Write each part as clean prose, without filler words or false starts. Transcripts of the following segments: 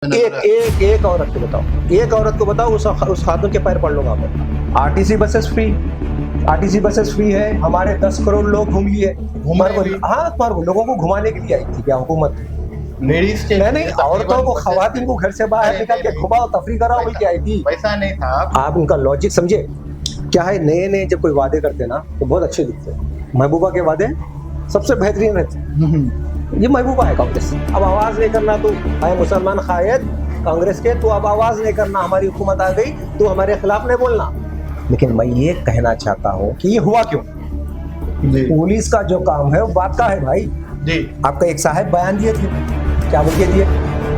एक औरत को बताओ, एक औरत को बताओ, उस खातून के पैर पड़ लूंगा मैं। आरटीसी बसेस फ्री है, हमारे 10 करोड़ लोग घूम लिए। हाँ, तुम्हारे लोगों को घुमाने के लिए आई थी क्या हुकूमत? लेडीज के नहीं, औरतों को, खवातीन को घर से बाहर निकाल के घुमाओ, तफरी कराओ, वही क्या आई थी? वैसा नहीं था। आप उनका लॉजिक समझे। क्या है, नए नए जब कोई वादे करते ना तो बहुत अच्छे दिखते हैं। महबूबा के वादे सबसे बेहतरीन रहते। ये महबूबा है कांग्रेस। अब आवाज नहीं करना, तो आए मुसलमान खायद कांग्रेस के, तो अब आवाज नहीं करना, हमारी हुकूमत आ गई तो हमारे खिलाफ नहीं बोलना। लेकिन मैं ये कहना चाहता हूँ कि ये हुआ क्यों? पुलिस का जो काम है वो बात का है भाई जी। आपका एक साहब बयान दिए थे, क्या बोल के दिए?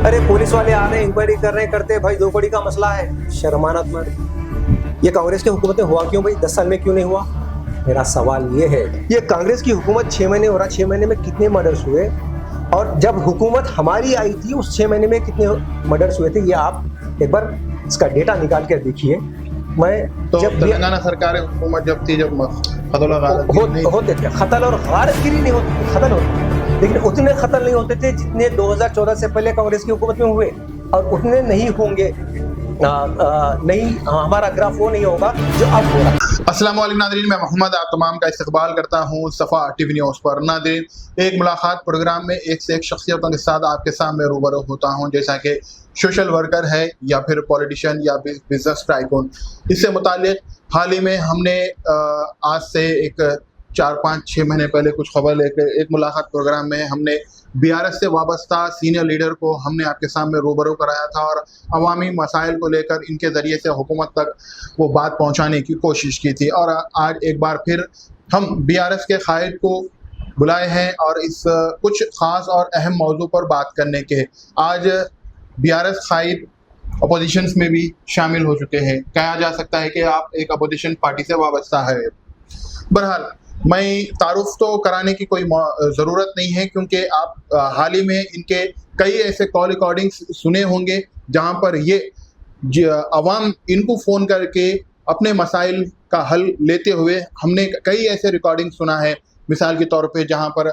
अरे पुलिस वाले आ रहे हैं, इंक्वायरी कर रहे हैं, करते भाई, 2 कड़ी का मसला है। शर्माना तुम्हारी। ये कांग्रेस की हुकूमत में हुआ क्यों भाई? 10 साल में क्यों नहीं हुआ? मेरा सवाल ये है, ये कांग्रेस की हुकूमत 6 महीने हो रहा, 6 महीने में कितने मर्डर्स हुए? और जब हुकूमत हमारी आई थी उस 6 महीने में कितने मर्डर्स हुए थे? ये आप एक बार इसका डेटा निकाल कर देखिए। मैं तो जब तेलंगाना सरकार हुकूमत जब थी, जब कत्ल और गारतगिरी होते थे, कत्ल और गारतगिरी नहीं होती थी, कत्ल होते, लेकिन उतने कत्ल नहीं होते थे जितने 2014 से पहले कांग्रेस की हुकूमत में हुए, और उतने नहीं होंगे। नहीं, हमारा ग्राफ वो नहीं होगा जो अब हो रहा है। अस्सलाम वालेकुम नाज़रीन, मैं मोहम्मद आप तमाम का इस्तकबाल करता हूँ सफ़ा टीवी न्यूज़ पर। नाज़रीन, एक मुलाकात प्रोग्राम में एक से एक शख्सियतों के साथ आपके सामने रूबरू होता हूँ, जैसा कि सोशल वर्कर है या फिर पॉलिटिशियन या बिजनेस टाइकून। इससे मुतालिक हाल ही में हमने आज से एक 4-5-6 महीने पहले कुछ खबर लेकर एक मुलाकात प्रोग्राम में हमने बीआरएस से वाबस्ता सीनियर लीडर को हमने आपके सामने रूबरू कराया था और अवामी मसाइल को लेकर इनके ज़रिए से हुकूमत तक वो बात पहुंचाने की कोशिश की थी। और आज एक बार फिर हम बीआरएस के कायद को बुलाए हैं और इस कुछ ख़ास और अहम मौजू पर बात करने के। आज बीआरएस कायद अपोजिशंस में भी शामिल हो चुके हैं। कहा जा सकता है कि आप एक अपोजिशन पार्टी से वाबस्ता है। बहरहाल, मैं तारुफ तो कराने की कोई ज़रूरत नहीं है, क्योंकि आप हाल ही में इनके कई ऐसे कॉल रिकॉर्डिंग्स सुने होंगे जहां पर ये अवाम इनको फ़ोन करके अपने मसाइल का हल लेते हुए हमने कई ऐसे रिकॉर्डिंग सुना है। मिसाल के तौर पे जहां पर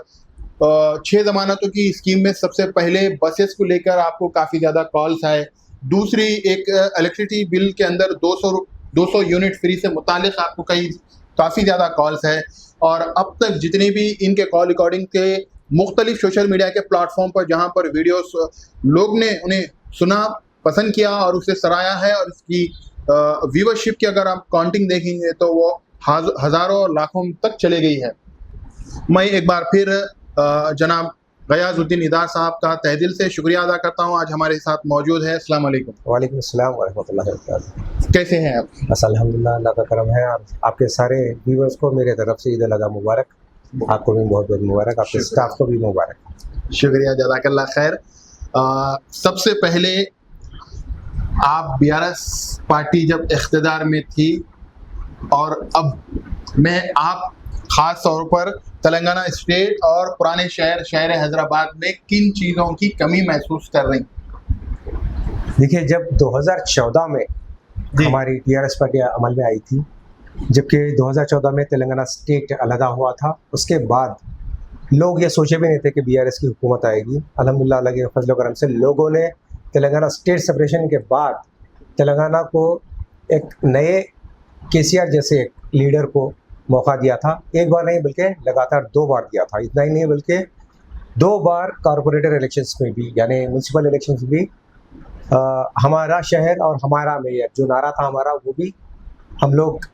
6 ज़मानतों की स्कीम में सबसे पहले बसेस को लेकर आपको काफ़ी ज़्यादा कॉल्स आए। दूसरी, एक इलेक्ट्रिसिटी बिल के अंदर 200 यूनिट फ्री से मुतालिक आपको काफ़ी ज़्यादा कॉल्स है। और अब तक जितनी भी इनके कॉल रिकॉर्डिंग के मुख्तलिफ सोशल मीडिया के प्लेटफॉर्म पर जहाँ पर वीडियोस लोग ने उन्हें सुना, पसंद किया और उसे सराहा है, और इसकी व्यूअरशिप की अगर आप काउंटिंग देखेंगे तो वो हज़ारों लाखों तक चले गई है। मैं एक बार फिर जनाब गयाजुद्दीन इदार साहब का तहेदिल से शुक्रिया अदा करता हूँ, आज हमारे साथ मौजूद है। अस्सलाम वालेकुम। वालेकुम अस्सलाम व रहमतुल्लाहि व बरकातुहू। कैसे हैं आप? बस अल्हम्दुलिल्लाह, अल्लाह का करम है। और आपके सारे व्यूअर्स को मेरे तरफ से ईद अल अज़हा मुबारक। आपको भी बहुत बहुत मुबारक, आपके स्टाफ को भी मुबारक। शुक्रिया, जज़ाकल्लाह खैर। सबसे पहले, आप बीआरएस पार्टी जब इख्तिदार में थी और अब मैं आप ख़ास तौर पर तेलंगाना स्टेट और पुराने शहर हैदराबाद में किन चीज़ों की कमी महसूस कर रही? देखिए, जब 2014 में हमारी टीआरएस पार्टी अमल में आई थी, जबकि 2014 में तेलंगाना स्टेट अलहदा हुआ था, उसके बाद लोग ये सोचे भी नहीं थे कि बीआरएस की हुकूमत आएगी। अल्हम्दुलिल्लाह, अल्लाह के फजल करम से लोगों ने तेलंगाना स्टेट सेपरेशन के बाद तेलंगाना को एक नए केसीआर जैसे एक लीडर को मौका दिया था। एक बार नहीं बल्कि लगातार 2 बार दिया था। इतना ही नहीं बल्कि 2 बार कॉरपोरेटर इलेक्शंस में भी, यानी म्यूनसिपल इलेक्शंस में भी हमारा शहर और हमारा मेयर, जो नारा था हमारा, वो भी हम लोग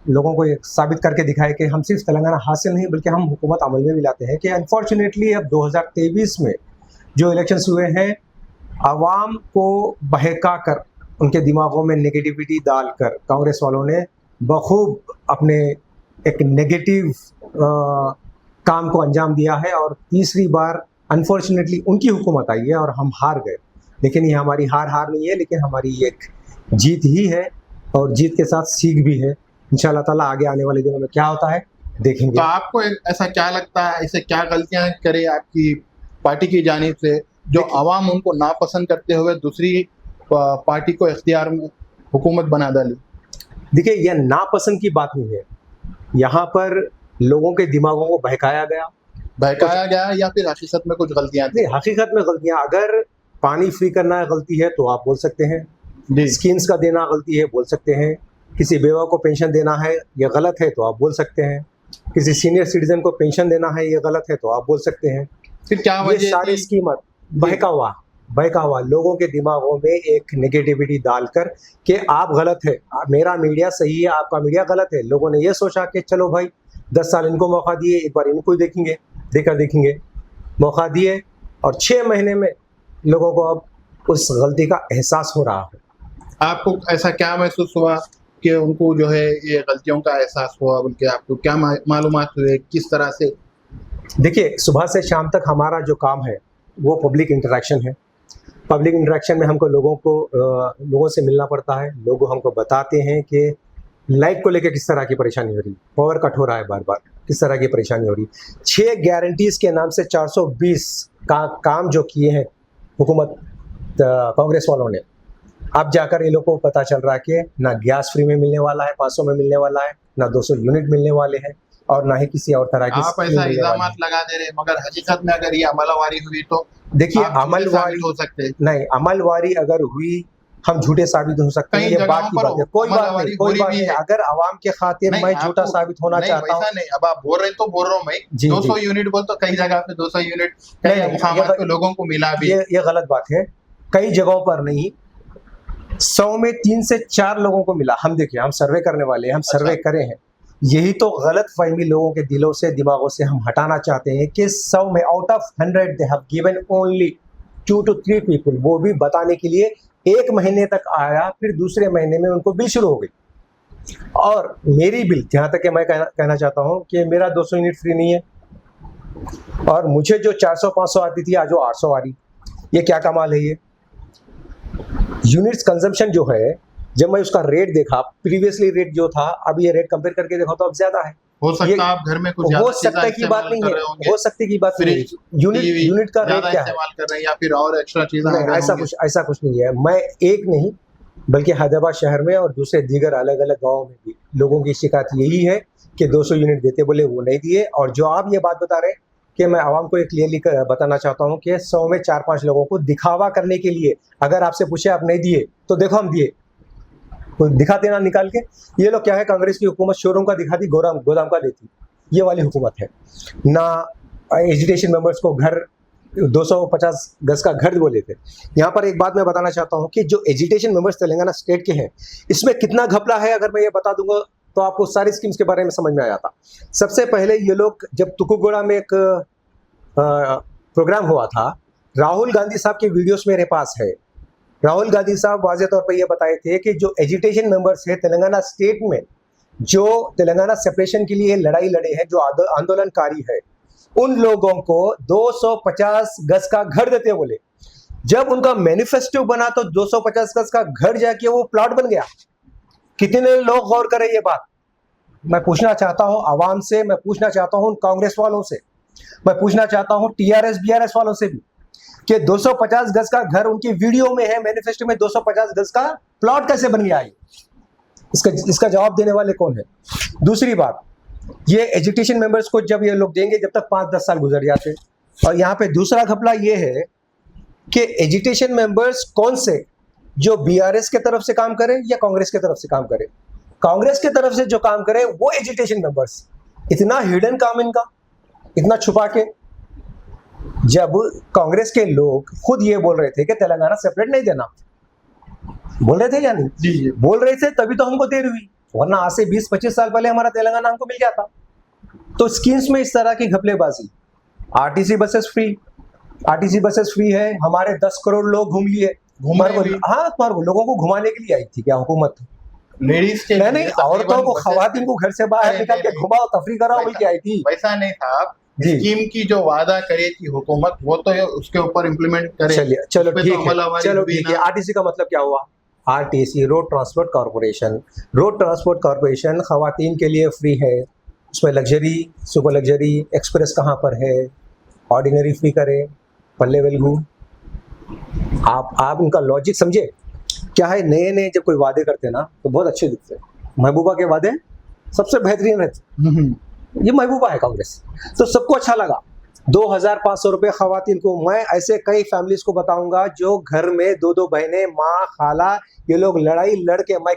लोगों को एक साबित करके दिखाए कि हम सिर्फ तेलंगाना हासिल नहीं बल्कि हम हुकूमत अमल में भी लाते हैं। कि अनफॉर्चुनेटली अब 2023 में जो इलेक्शंस हुए हैं, आवाम को बहका कर, उनके दिमागों में नेगेटिविटी डालकर कांग्रेस वालों ने बखूब अपने एक नेगेटिव काम को अंजाम दिया है। और तीसरी बार अनफॉर्चुनेटली उनकी हुकूमत आई है और हम हार गए। लेकिन ये हमारी हार नहीं है, लेकिन हमारी एक जीत ही है, और जीत के साथ सीख भी है। इंशाल्लाह ताला आगे आने वाले दिनों में क्या होता है देखेंगे। तो आपको ऐसा क्या लगता है, ऐसे क्या गलतियां करे आपकी पार्टी की जानिब से जो आवाम उनको नापसंद करते हुए दूसरी पार्टी को इख्तियार में हुकूमत बना डाली? देखिए, यह नापसंद की बात नहीं है, यहाँ पर लोगों के दिमागों को बहकाया गया या फिर हकीकत में कुछ गलतियां थी? नहीं, हकीकत में गलतियां, अगर पानी फ्री करना गलती है तो आप बोल सकते हैं, जी स्कीम्स का देना गलती है बोल सकते हैं, किसी बेवा को पेंशन देना है ये गलत है तो आप बोल सकते हैं, किसी सीनियर सिटीजन को पेंशन देना है ये गलत है तो आप बोल सकते हैं। फिर क्या ये वजह सारे थी? स्कीम बहका हुआ लोगों के दिमागों में एक नेगेटिविटी डालकर कि आप गलत है, मेरा मीडिया सही है आपका मीडिया गलत है। लोगों ने ये सोचा कि चलो भाई 10 साल इनको मौका दिए, एक बार इनको ही देखेंगे, मौका दिए और 6 महीने में लोगों को अब उस गलती का एहसास हो रहा है। आपको ऐसा क्या महसूस हुआ कि उनको जो है ये गलतियों का एहसास हुआ, बल्कि आपको क्या मालूमात हुए, किस तरह से? देखिए, सुबह से शाम तक हमारा जो काम है वो पब्लिक इंटरेक्शन है। पब्लिक इंटरेक्शन में हमको लोगों से मिलना पड़ता है। लोग हमको बताते हैं कि लाइट को लेकर किस तरह की परेशानी हो रही, पावर कट हो रहा है बार बार, किस तरह की परेशानी हो रही। 6 गारंटीज के नाम से 420 का काम जो किए हैं हुकूमत कांग्रेस वालों ने, अब जाकर ये लोग को पता चल रहा है कि ना गैस फ्री में मिलने वाला है, 500 में मिलने वाला है, ना 200 यूनिट मिलने वाले हैं और ना ही किसी और तरह की आप स्कीम ऐसा मिलने वाली इल्जामात लगा दे रहे, मगर हकीकत में अगर ये अमलवारी हुई तो है। देखिए, आप झूठे अमलवारी साबित हो सकते हैं। नहीं, अमलवारी अगर हुई हम झूठे साबित हो सकते हैं, कई ये बात जगहों की पर बात है। कोई बात अमलवारी नहीं, हो कोई रही बात भी नहीं। है। अगर आवाम के खातिर नहीं, मैं झूठा आपको- साबित होना नहीं, चाहता हूँ, वैसा नहीं। अब आप बोल रहे तो बोल रहा हूँ मैं, जी 200 जी, यूनिट बोल तो कई जगह पे 200 यूनिट नहीं, कई नहीं, मुकामात पे लोगों को मिला भी। ये गलत बात है। कई जगहों पर नहीं, 100 में 3 से 4 लोगों को मिला। हम देखिए, हम सर्वे करने वाले हैं, हम सर्वे अच्छा। करे हैं। यही तो गलत फहमी लोगों के दिलों से, दिमागों से हम हटाना चाहते हैं कि 100 में out of 100 they have given only 2 to 3 people, वो भी बताने के लिए 1 महीने तक आया, फिर दूसरे महीने में उनको बिल शुरू हो गई। और मेरी बिल, जहाँ तक कि मैं कहना चाहता हूँ कि मेरा 200 यूनिट फ्री नहीं है और मुझे जो 400-500 आती थी आज वो 800 आ रही। ये क्या कमाल है? ये यूनिट्स कंजम्पशन जो है, जब मैं उसका रेट देखा, प्रीवियसली रेट जो था, अब ये रेट कंपेयर करके देखा तो अब ज्यादा है। हो सकता ये है आप घर में कुछ हो ज्यादा सकता है चीजें की बात इस्तेमाल नहीं कर है, रहे होंगे, हो सकती की बात नहीं है। फ्रिज, यूनिट का रेट ज्यादा क्या है? इस्तेमाल कर रहे हैं या फिर और एक्स्ट्रा चीजें नहीं, ऐसा कुछ नहीं है। मैं एक नहीं बल्कि हैदराबाद शहर में और दूसरे दीगर अलग अलग गाँव में भी लोगों की शिकायत यही है कि 200 यूनिट देते बोले वो नहीं दिए। और जो आप ये बात बता रहे हैं कि मैं आवाम को एक क्लियरली बताना चाहता हूँ कि 100 में 4-5 लोगों को दिखावा करने के लिए, अगर आपसे पूछे आप नहीं दिए तो देखो हम दिए, कोई दिखा देना निकाल के। ये लोग क्या है, कांग्रेस की हुकूमत शोरूम का दिखाती, गोदाम का देती, ये वाली हुकूमत है ना। एजुटेशन मेंबर्स को घर 250 गज का घर बोले थे। यहाँ पर एक बात मैं बताना चाहता हूँ कि जो एजुटेशन मेंबर्स तेलंगाना स्टेट के हैं, इसमें कितना घपला है अगर मैं ये बता दूंगा तो आपको सारी स्कीम्स के बारे में समझ में आ जाता। सबसे पहले ये लोग, जब तुकुगोड़ा में एक प्रोग्राम हुआ था, राहुल गांधी साहब के वीडियोस मेरे पास है। राहुल गांधी साहब वाज़े तौर पर यह बताए थे कि जो एजुटेशन मेंबर्स है तेलंगाना स्टेट में, जो तेलंगाना सेपरेशन के लिए लड़ाई लड़े हैं, जो आंदोलनकारी है, उन लोगों को 250 गज का घर देते बोले। जब उनका मैनिफेस्टो बना तो 250 गज का घर जाके वो प्लॉट बन गया। कितने लोग गौर करें ये बात? मैं पूछना चाहता हूं आवाम से, मैं पूछना चाहता हूं कांग्रेस वालों से, मैं पूछना चाहता हूं टीआरएस बीआरएस वालों से भी कि 250 गज का घर उनकी वीडियो में है, मैनिफेस्टो में 250 गज का प्लॉट कैसे बन गया? इसका जवाब देने वाले कौन है? दूसरी बात, ये एजुकेशन मेंबर्स को जब ये लोग देंगे, जब तक 5-10 साल गुजर जाते। और यहाँ पे दूसरा घपला ये है कि एजुकेशन मेंबर्स कौन से, जो बीआरएस के तरफ से काम करें या कांग्रेस के तरफ से काम करें। कांग्रेस के तरफ से जो काम करें वो एजुकेशन मेंबर्स, इतना हिडन काम इनका, इतना छुपा के। जब कांग्रेस के लोग खुद ये बोल रहे थे कि तेलंगाना सेपरेट नहीं देना, बोल रहे थे या नहीं? जी जी। बोल रहे थे तभी तो हमको देर हुई, वरना आज से 20-25 साल पहले हमारा तेलंगाना हमको मिल जाता। तो स्कीम्स में इस तरह की घपलेबाजी। आरटीसी बसेस फ्री है, हमारे 10 करोड़ लोग घूम लिए। लोगों को घुमाने के लिए आई थी क्या हुकूमत? लेडीज के नहीं, औरतों को, खवातीन को घर से बाहर निकाल के घुमाओ, तफरी कराओ बोल के आई थी। वैसा नहीं था। जी। स्कीम की जो वादा करे थी हुकूमत, वो तो उसके ऊपर इम्प्लीमेंट करे। चलो उस पे ठीक तो है, अमलवारी चलो हुई ठीक ना। है। आरटीसी का मतलब क्या हुआ? आरटीसी रोड ट्रांसपोर्ट कॉरपोरेशन खवातीन के लिए फ्री है। उसमें लग्जरी, सुपर लग्जरी, एक्सप्रेस कहाँ पर है? ऑर्डिनरी फ्री करे, पल्ले वेलगू। आप उनका लॉजिक समझे क्या है? नए जब कोई वादे करते ना तो बहुत अच्छे दिखते हैं। महबूबा के वादे सबसे बेहतरीन रहते। ये महबूबा है कांग्रेस, तो सबको अच्छा लगा। 2,500 रुपये खवातीन को। मैं ऐसे कई फैमिलीज को बताऊंगा जो घर में दो दो बहनें, माँ, खाला, ये लोग लड़ाई लड़ के मैं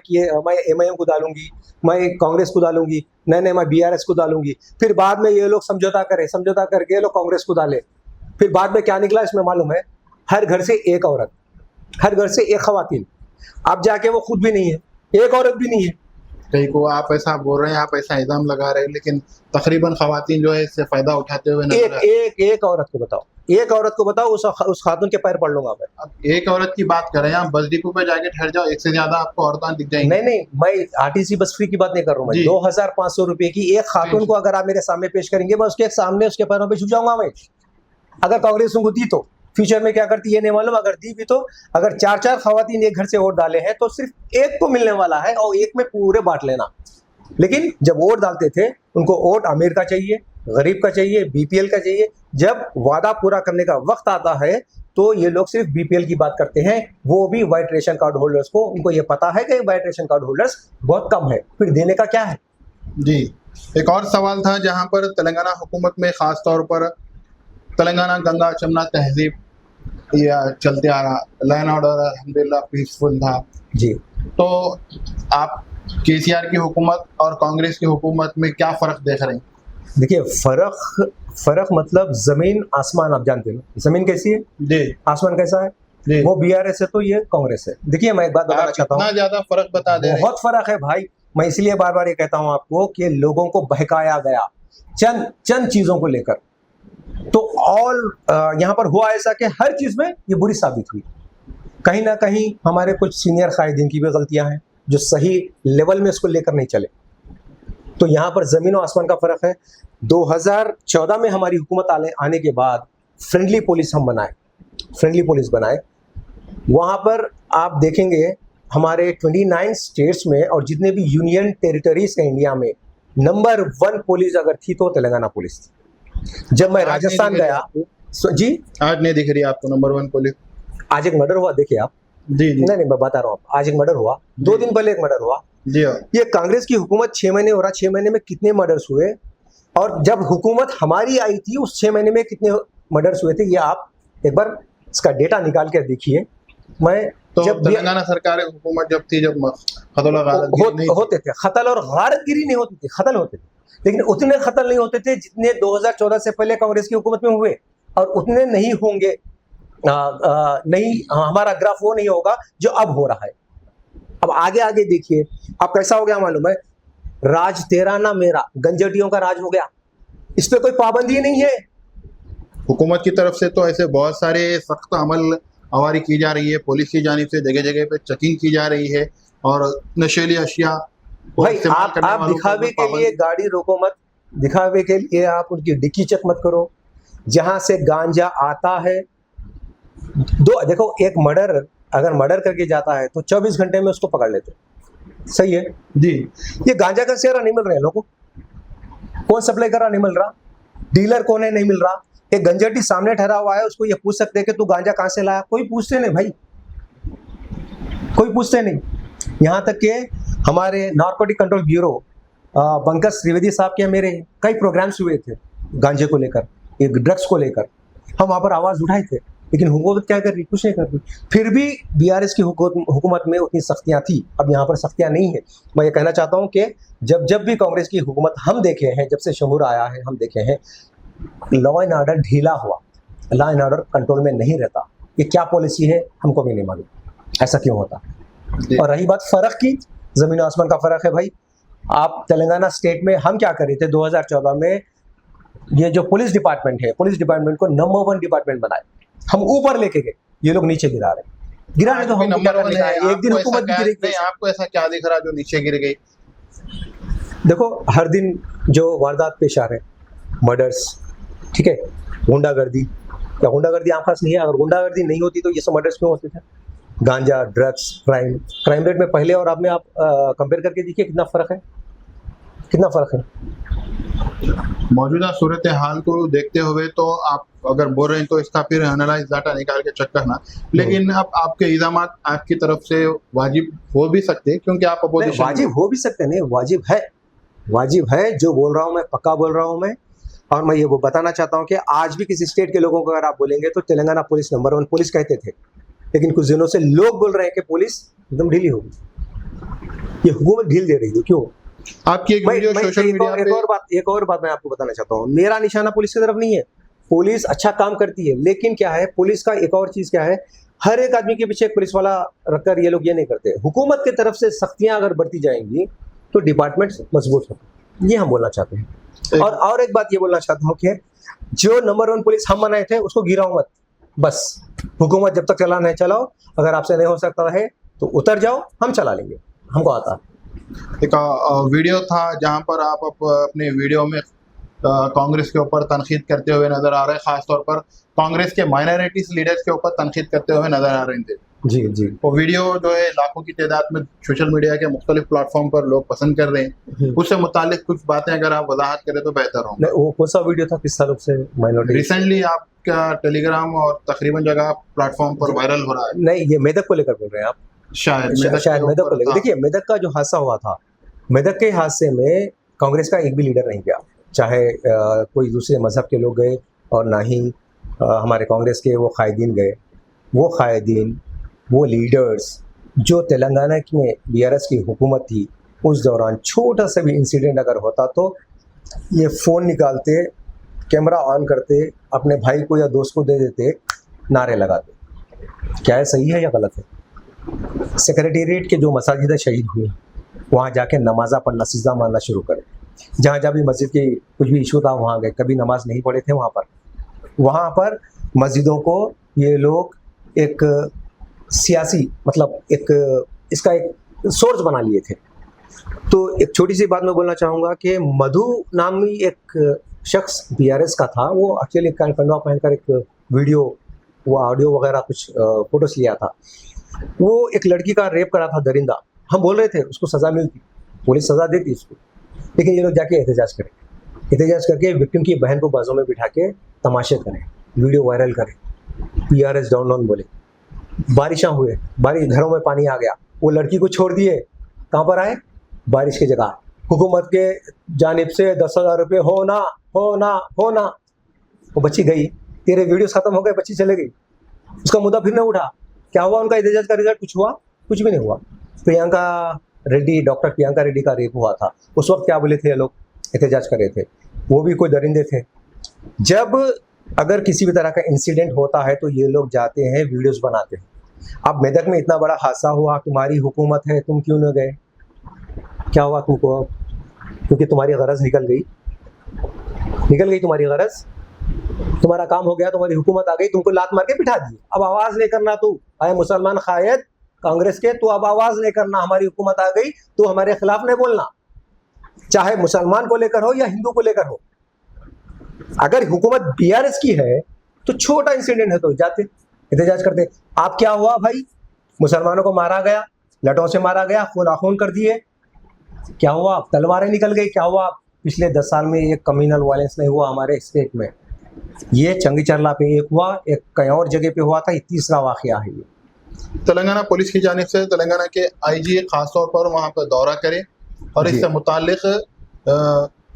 MIM को डालूंगी, मैं कांग्रेस को डालूंगी, नहीं मैं BRS को डालूंगी, फिर बाद में ये लोग समझौता करके ये लोग कांग्रेस को डाले। फिर बाद में क्या निकला इसमें मालूम है? हर घर से एक औरत, हर घर से एक खवातीन। अब जाके वो खुद भी नहीं है, एक औरत भी नहीं है। कहीं को आप ऐसा बोल रहे हैं, आप ऐसा इल्जाम लगा रहे हैं, लेकिन तकरीबन खवातीन जो है इससे फायदा उठाते हुए नजर आ रही हैं। एक औरत को बताओ, एक औरत को बताओ, उस खातून के पैर पड़ लूंगा मैं। अब एक औरत की बात कर रहे हैं, आप बस डिपो पे जाके ठहर जाओ, एक से ज्यादा आपको औरतें दिख जाएंगी। नहीं, मैं RTC बस फ्री की बात नहीं कर रहा हूँ। मैं जी। 2,500 रुपए की एक खातून को अगर आप मेरे सामने पेश करेंगे, मैं उसके सामने उसके पैरों पे झुक जाऊंगा मैं। अगर कांग्रेस उनको दी तो फ्यूचर में क्या करती है नहीं मालूम, अगर दी भी तो अगर 4-4 खवातीन एक घर से वोट डाले हैं तो सिर्फ एक को मिलने वाला है और एक में पूरे बांट लेना। लेकिन जब वोट डालते थे उनको वोट अमीर का चाहिए, गरीब का चाहिए, BPL का चाहिए। जब वादा पूरा करने का वक्त आता है तो ये लोग सिर्फ BPL की बात करते हैं, वो भी व्हाइट रेशन कार्ड होल्डर्स को। उनको ये पता है कि व्हाइट रेशन कार्ड होल्डर्स बहुत कम है, फिर देने का क्या है? जी, एक और सवाल था जहां पर तेलंगाना हुकूमत में खास तौर पर तेलंगाना गंगा जमुना तहजीब या चलते आ रहा, लैंड ऑर्डर अल्हम्दुलिल्लाह पीसफुल था। जी, तो आप KCR की हुकूमत और कांग्रेस की हुकूमत में क्या फर्क देख रहे हैं? देखिए फर्क मतलब जमीन आसमान। आप जानते हो जमीन कैसी है, जी आसमान कैसा है? जी, वो BRS है तो ये कांग्रेस है। देखिए मैं एक बात बताना चाहता हूँ, इतना ज्यादा फर्क बता दे रहे हैं। बहुत फर्क है भाई। मैं इसलिए बार बार ये कहता हूं आपको कि लोगों को बहकाया गया चंद चीजों को लेकर। तो यहां पर हुआ ऐसा कि हर चीज में ये बुरी साबित हुई। कहीं ना कहीं हमारे कुछ सीनियर कायदीन की भी गलतियां हैं जो सही लेवल में इसको लेकर नहीं चले। तो यहाँ पर जमीन और आसमान का फर्क है। 2014 में हमारी हुकूमत आने के बाद फ्रेंडली पुलिस बनाए। वहाँ पर आप देखेंगे हमारे 29 स्टेट्स में और जितने भी यूनियन टेरिटरीज है इंडिया में, नंबर 1 पुलिस अगर थी तो तेलंगाना पुलिस थी। जब मैं राजस्थान गया जी, आज नहीं दिख रही आपको नंबर 1 पुलिस? आज एक मर्डर हुआ, देखिए आप। जी जी नहीं मैं बता रहा हूँ, आज एक मर्डर हुआ, 2 दिन पहले एक मर्डर हुआ। जी हाँ। ये कांग्रेस की हुकूमत 6 महीने हो रहा, 6 महीने में कितने मर्डर्स हुए? और जब हुकूमत हमारी आई थी उस 6 महीने में कितने मर्डर्स हुए थे, ये आप एक बार इसका डेटा निकाल कर देखिए। मैं तो जब तेलंगाना सरकार हुकूमत जब थी, जब कत्ल और गारतगिरी नहीं थी। होते थे कत्ल और गारतगिरी नहीं होती थी, कत्ल होते थे, लेकिन उतने कत्ल नहीं होते थे जितने 2014 से पहले कांग्रेस की हुकूमत में हुए, और उतने नहीं होंगे। हमारा ग्राफ वो नहीं होगा जो अब हो रहा है। अब आगे देखिए, अब कैसा हो गया मालूम है? राज तेरा ना मेरा, गंजटियों का राज हो गया। इस पे कोई पाबंदी नहीं है। हुकूमत की तरफ से तो ऐसे बहुत सारे सख्त अमल अवारी की जा रही है, पुलिस की जानिब से जगह जगह पे चेकिंग की जा रही है, और नशीली अशिया को भाई इस्तेमाल आप करने वालों को दिखावे के पाबंदी- लिए गाड़ी रोको मत, दिखावे के लिए आप उनकी डिक्की चेक मत करो। जहां से गांजा आता है, देखो एक मर्डर अगर मर्डर करके जाता है तो 24 घंटे में उसको पकड़ लेते, सही है जी। ये गांजा का शेरा नहीं मिल रहा है लोगों को, कौन सप्लाई कर रहा नहीं मिल रहा, डीलर कौन है नहीं मिल रहा। एक गंजटी सामने ठहरा हुआ है, उसको ये पूछ सकते हैं कि तू गांजा कहां से लाया? कोई पूछते नहीं भाई, कोई पूछते नहीं। यहाँ तक कि हमारे narcotic control bureau Pankaj Trivedi साहब के मेरे कई प्रोग्राम्स हुए थे गांजे को लेकर, एक ड्रग्स को लेकर, हम वहाँ पर आवाज़ उठाए थे, लेकिन हुकूमत क्या कर रही? कुछ नहीं कर रही। फिर भी BRS की हुकूमत में उतनी सख्तियाँ थी, अब यहाँ पर सख्तियाँ नहीं है। मैं ये कहना चाहता हूँ कि जब भी कांग्रेस की हुकूमत हम देखे हैं, जब से शहूर आया है, हम देखे हैं लॉ एंड ऑर्डर ढीला हुआ, लॉ एंड ऑर्डर कंट्रोल में नहीं रहता। ये क्या पॉलिसी है हमको भी नहीं मालूम, ऐसा क्यों होता। और रही बात फर्क की, जमीन आसमान का फर्क है भाई। आप तेलंगाना स्टेट में हम क्या कर रहे थे 2014 में, ये जो पुलिस डिपार्टमेंट है, पुलिस डिपार्टमेंट को नंबर 1 डिपार्टमेंट बनाए, हम ऊपर लेके गए, ये लोग नीचे गिरा रहे तो हम नंबर 1 है, एक दिन हुकूमत भी गिरेगी। नहीं, आपको ऐसा क्या दिख रहा जो नीचे गिर गई? देखो हर दिन जो वारदात पेश आ रहे हैं, मर्डर्स, ठीक है, गुंडागर्दी, या गुंडागर्दी आम खास नहीं है, अगर गुंडागर्दी नहीं होती तो ये सब मर्डर्स क्यों होते थे? गांजा, ड्रग्स, क्राइम रेट में पहले और अब में आप कंपेयर करके देखिए कितना फर्क है, कितना फर्क है। मौजूदा सूरत हाल को देखते हुए तो आप अगर बोल रहे हैं तो इसका फिर एनालाइज डाटा निकाल के चेक करना, लेकिन अब आपके इल्जाम आपकी तरफ से वाजिब हो भी सकते हैं क्योंकि आप अपोजिशन। वाजिब हो भी सकते नहीं, वाजिब है जो बोल रहा हूँ मैं, पक्का बोल रहा हूँ मैं। और मैं ये वो बताना चाहता हूँ कि आज भी किसी स्टेट के लोगों को अगर आप बोलेंगे तो तेलंगाना पुलिस नंबर 1 पुलिस कहते थे, लेकिन कुछ दिनों से लोग बोल रहे हैं कि पुलिस एकदम ढीली होगी, ये हुकूमत ढील दे रही है। क्यों? आपकी एक वीडियो सोशल मीडिया पे एक और बात मैं आपको बताना चाहता हूँ, मेरा निशाना पुलिस की तरफ नहीं है, पुलिस अच्छा काम करती है, लेकिन क्या है पुलिस का एक और चीज क्या है, हर एक आदमी के पीछे एक पुलिस वाला रखकर ये लोग ये नहीं करते। हुकूमत की तरफ से सख्तियां अगर बढ़ती जाएंगी तो डिपार्टमेंट मजबूत होगा, ये हम बोलना चाहते हैं। और एक बात ये बोलना चाहता हूँ कि जो नंबर 1 पुलिस हम बनाए थे उसको गिराओ मत, बस हुकूमत जब तक चलाना है चलाओ, अगर आपसे नहीं हो सकता है तो उतर जाओ, हम चला लेंगे, हमको आता है। एक वीडियो था जहां पर आप अपने वीडियो में कांग्रेस के ऊपर तनकीद करते हुए नजर आ रहे हैं, खासतौर पर कांग्रेस के माइनॉरिटीज लीडर्स के ऊपर तनकीद करते हुए नजर आ रहे थे। जी जी, वो वीडियो जो है लाखों की तादाद में सोशल मीडिया के मुख्तलिफ प्लेटफॉर्म पर लोग पसंद कर रहे हैं, उससे मुतालिक कुछ बातें अगर आप वजाहत करें तो बेहतर होगा। नहीं, वो कौन सा वीडियो था, किस ताल्लुक से माइनॉरिटी? रिसेंटली आपका टेलीग्राम और तकरीबन जगह प्लेटफॉर्म पर वायरल हो रहा है। नहीं, ये मेदक को लेकर बोल रहे हैं आप? शायद मेदक को लेकर। देखिए, मेदक का जो हादसा हुआ था, मेदक के हादसे में कांग्रेस का एक भी लीडर नहीं गया, चाहे कोई दूसरे मजहब के लोग गए और ना ही हमारे कांग्रेस के वो कायदीन गए। वो कायदीन, वो लीडर्स जो तेलंगाना में बीआरएस की हुकूमत थी, उस दौरान छोटा सा भी इंसिडेंट अगर होता तो ये फ़ोन निकालते, कैमरा ऑन करते, अपने भाई को या दोस्त को दे देते, नारे लगाते। क्या है, सही है या गलत है? सेक्रेटेरिएट के जो मसाजिद शहीद हुए, वहाँ जाके नमाज़ा पढ़ना, सिजदा मारना शुरू करें। जहाँ जहाँ भी मस्जिद की कुछ भी इशू था वहाँ गए, कभी नमाज नहीं पढ़े थे वहाँ पर मस्जिदों को ये लोग एक सियासी मतलब एक इसका एक सोर्स बना लिए थे। तो एक छोटी सी बात मैं बोलना चाहूँगा कि मधु नामी एक शख्स बीआरएस का था, वो एक्चुअली कंडवा पहनकर एक वीडियो, वो ऑडियो वगैरह कुछ फोटोस लिया था। वो एक लड़की का रेप करा था, दरिंदा। हम बोल रहे थे उसको सज़ा मिलती, पुलिस सज़ा देती उसको, लेकिन ये लोग जाके एहतजाज करें, एहतजाज करके विक्टिम की बहन को बाजू में बिठा के तमाशे करें, वीडियो वायरल करें, बीआरएस डाउन डाउन बोले। बारिशां हुए, बारिश, घरों में पानी आ गया, वो लड़की को छोड़ दिए, कहाँ पर आए? बारिश की जगह। हुकूमत के जानिब से 10,000 रुपये हो ना, वो बच्ची गई, तेरे वीडियोस खत्म हो गए, बच्ची चले गई, उसका मुद्दा फिर नहीं उठा। क्या हुआ? उनका एहतजाज का रिजल्ट कुछ हुआ? कुछ भी नहीं हुआ। प्रियंका रेड्डी, डॉक्टर प्रियंका रेड्डी का रेप हुआ था, उस वक्त क्या बोले थे ये लोग? एहतजाज कर रहे थे, वो भी कोई दरिंदे थे। जब अगर किसी भी तरह का इंसिडेंट होता है तो ये लोग जाते हैं, वीडियोस बनाते हैं। अब मेदक में इतना बड़ा हादसा हुआ, तुम्हारी हुकूमत है, तुम क्यों न गए? क्या हुआ तुमको? क्योंकि तुम्हारी गरज निकल गई तुम्हारी गरज, तुम्हारा काम हो गया, तुम्हारी हुकूमत आ गई, तुमको लात मार के बिठा दी। अब आवाज़ नहीं करना, तू आए मुसलमान कायद कांग्रेस के, तू अब आवाज़ नहीं करना, हमारी हुकूमत आ गई, तू हमारे खिलाफ नहीं बोलना, चाहे मुसलमान को लेकर हो या हिंदू को लेकर हो। अगर हुकूमत बीआरएस की है तो छोटा इंसिडेंट है तो जाते एहतजाज करते। आप क्या हुआ भाई? मुसलमानों को मारा गया, लटों से मारा गया, खून आखून कर दिए, क्या हुआ? तलवारें निकल गई, क्या हुआ? पिछले 10 साल में एक कम्युनल वायलेंस नहीं हुआ हमारे स्टेट में। ये चंगी चरला पे एक हुआ, एक कहीं और जगह पे हुआ था, ये तीसरा वाकया है ये। तेलंगाना पुलिस की जानिब से तेलंगाना के आईजी खासतौर पर वहाँ पर दौरा करे और इससे मुतालिक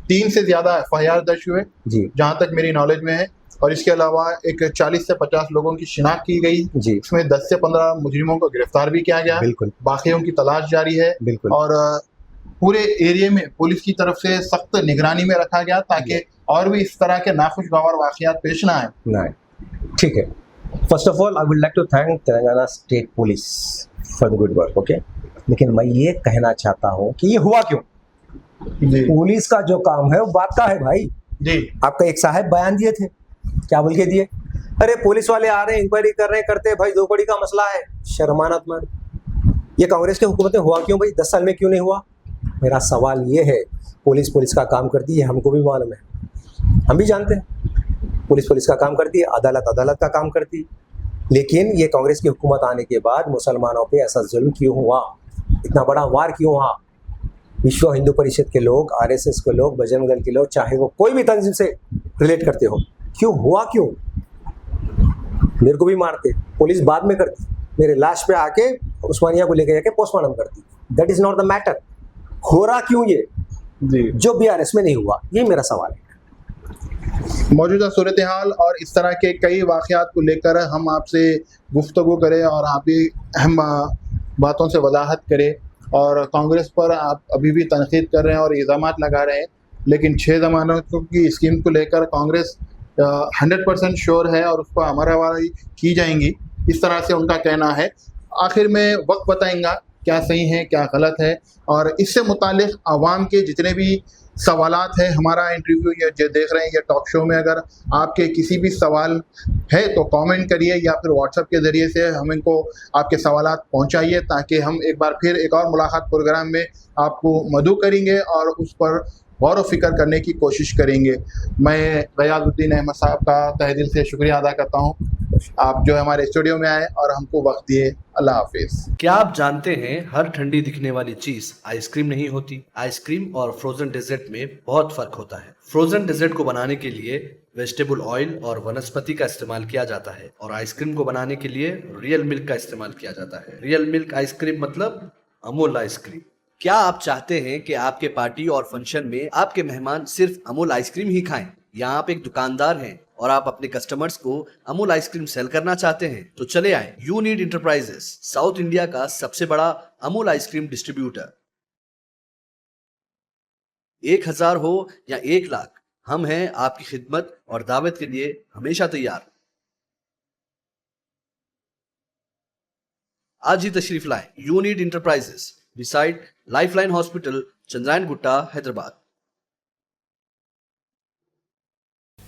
3 से ज़्यादा FIR दर्ज हुए जहाँ तक मेरी नॉलेज में है, और इसके अलावा एक 40 से 50 लोगों की शिनाख्त की गई, इसमें 10 से 15 मुजरिमों को गिरफ्तार भी किया गया, बाकियों की तलाश जारी है, और पूरे एरिया में पुलिस की तरफ से सख्त निगरानी में रखा गया ताकि और भी इस तरह के नाखुशगवार वाक़यात पेश ना आए। ठीक है, first of all I would like to thank Telangana state police for the good work, okay. लेकिन मैं ये कहना चाहता हूँ कि ये हुआ क्यों? पुलिस का जो काम है वो बात का है भाई जी। आपका एक साहब बयान दिए थे, क्या बोल के दिए? अरे पुलिस वाले आ रहे हैं, इंक्वायरी कर रहे हैं, करते भाई, 2 कड़ी का मसला है, शर्माना तुम्हारे। ये कांग्रेस की हुकूमत में हुआ क्यों भाई? 10 साल में क्यों नहीं हुआ? मेरा सवाल ये है, पुलिस का काम करती है, हमको भी मालूम है, हम भी जानते हैं पुलिस का काम करती है, अदालत का काम करती है, लेकिन ये कांग्रेस की हुकूमत आने के बाद मुसलमानों पे ऐसा जुल्म क्यों हुआ? इतना बड़ा वार क्यों हुआ? विश्व हिंदू परिषद के लोग, RSS के लोग, बजरंग दल के लोग, चाहे वो कोई भी तंजीम से रिलेट करते हो, क्यों हुआ? क्यों? मेरे को भी मारते, पुलिस बाद में करती, मेरे लाश पे आके उस्मानिया को लेके जाके पोस्टमार्टम करती। That is not the matter. हो रहा क्यों ये जी, जो BRS में नहीं हुआ? ये मेरा सवाल है। मौजूदा सूरत हाल और इस तरह के कई वाक़यात को लेकर हम आपसे गुफ्तगू करें और आप भी अहम बातों से वजाहत करें। और कांग्रेस पर आप अभी भी तनकीद कर रहे हैं और इल्ज़ामात लगा रहे हैं, लेकिन 6 ज़मानतों की स्कीम को लेकर कांग्रेस 100% श्योर है और उस पर अमलवारी की जाएंगी, इस तरह से उनका कहना है। आखिर में वक्त बताएगा क्या सही है क्या गलत है, और इससे मुतालिक आवाम के जितने भी सवालात हैं, हमारा इंटरव्यू या जो देख रहे हैं या टॉक शो में अगर आपके किसी भी सवाल है तो कमेंट करिए या फिर व्हाट्सएप के ज़रिए से हम इनको आपके सवालात पहुंचाइए, ताकि हम एक बार फिर एक और मुलाकात प्रोग्राम में आपको मदऊ करेंगे और उस पर गौर व फिक्र करने की कोशिश करेंगे। मैं गयासुद्दीन अहमद साहब का तहे दिल से शुक्रिया अदा करता हूँ, आप जो हमारे स्टूडियो में आए और हमको वक्त दिए। अल्लाह हाफिज़। क्या आप जानते हैं हर ठंडी दिखने वाली चीज आइसक्रीम नहीं होती। आइसक्रीम और फ्रोजन डेजर्ट में बहुत फर्क होता है। फ्रोजन डेजर्ट को बनाने के लिए वेजिटेबल ऑयल और वनस्पति का इस्तेमाल किया जाता है, और आइसक्रीम को बनाने के लिए रियल मिल्क का इस्तेमाल किया जाता है। रियल मिल्क आइसक्रीम मतलब अमूल आइसक्रीम। क्या आप चाहते हैं कि आपके पार्टी और फंक्शन में आपके मेहमान सिर्फ अमूल आइसक्रीम ही खाएं, या आप एक दुकानदार हैं और आप अपने कस्टमर्स को अमूल आइसक्रीम सेल करना चाहते हैं, तो चले आए यूनिट इंटरप्राइजेस, साउथ इंडिया का सबसे बड़ा अमूल आइसक्रीम डिस्ट्रीब्यूटर। 1000 हो या 1 लाख, हम हैं आपकी खिदमत और दावत के लिए हमेशा तैयार। आज ही तशरीफ लाएं unit enterprises, beside lifeline hospital, Chandrayangutta, Hyderabad.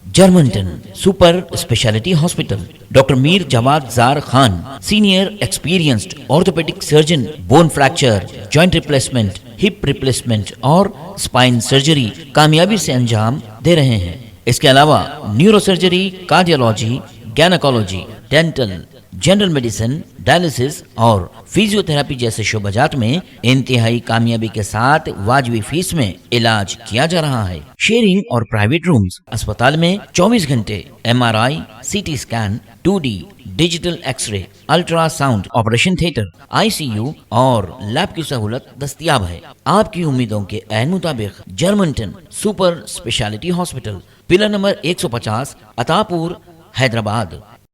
Germanton super speciality hospital, doctor Mir Jawad Jar Khan, senior experienced orthopaedic surgeon, bone fracture, joint replacement, hip replacement और स्पाइन सर्जरी कामयाबी से अंजाम दे रहे हैं। इसके अलावा neuro surgery, cardiology, gynaecology, dental, general medicine, dialysis और फिजियोथेरेपी जैसे शोबाजात में इंतहाई कामयाबी के साथ वाजिबी फीस में इलाज किया जा रहा है। शेयरिंग और प्राइवेट रूम्स, अस्पताल में 24 घंटे MRI, CT scan, 2D digital x-ray, ultrasound, operation theatre, ICU और लैब की सहूलत दस्तयाब है। आपकी उम्मीदों के ऐन मुताबिक Germanten super speciality hospital, pillar number 150, Attapur, Hyderabad.